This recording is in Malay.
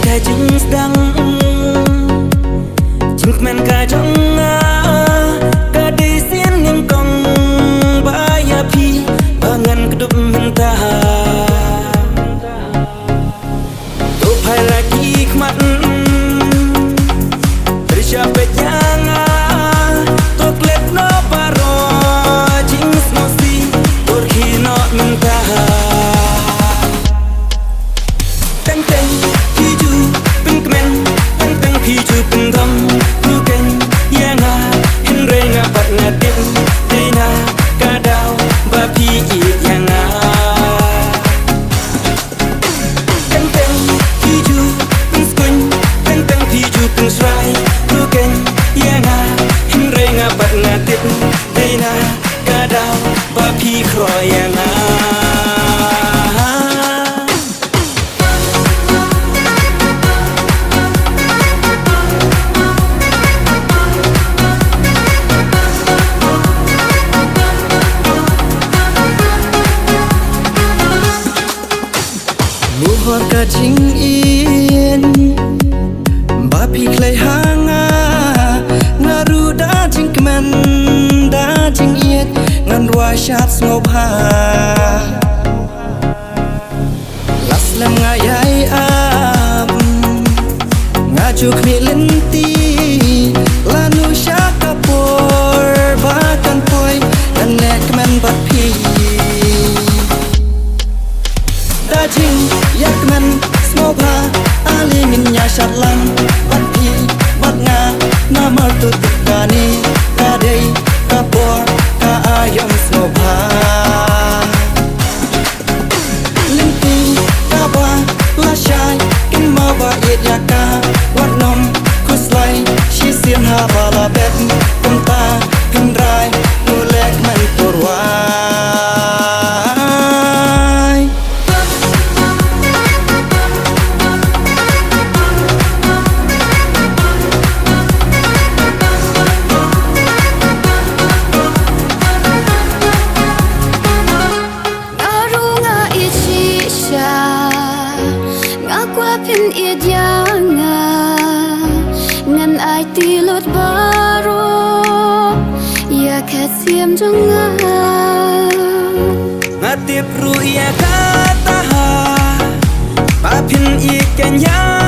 cái chính đắng chính men cái trong cái đi xiên những công bayar pi bangan kedup mentah tu pai lagi khmat tercapai jangan tu klet no paro jing smosi turki no mentah teng teng hiju pengkemen teng teng hiju pengdom bukan yang henrenga bat ngadip dina kadau bapi yang teng teng hiju pengskun teng teng hiju pengsrai bukan yang henrenga bat ngadip dina kadau bapi kroyang Muhor ka jing in bapi klai hanga ngaru da jing keman da jing iet ngan rua syat snobha las lam ngayai ab ngaju kmi lenti lanu syakapor bahkan poi dan nek keman bapi dajing yakman snobha alingin nya syatlang batpi batnga namar tutukani kadai kapor ka ayam snobha linti kaba lashai kimaba yaka watnom kuslai shisian ha bala bet kumta hindrai nulek man turwa pin idyanga ngan ai ti lot baro ya kasiam jonga ngatip ru ya kata pa pin ikenya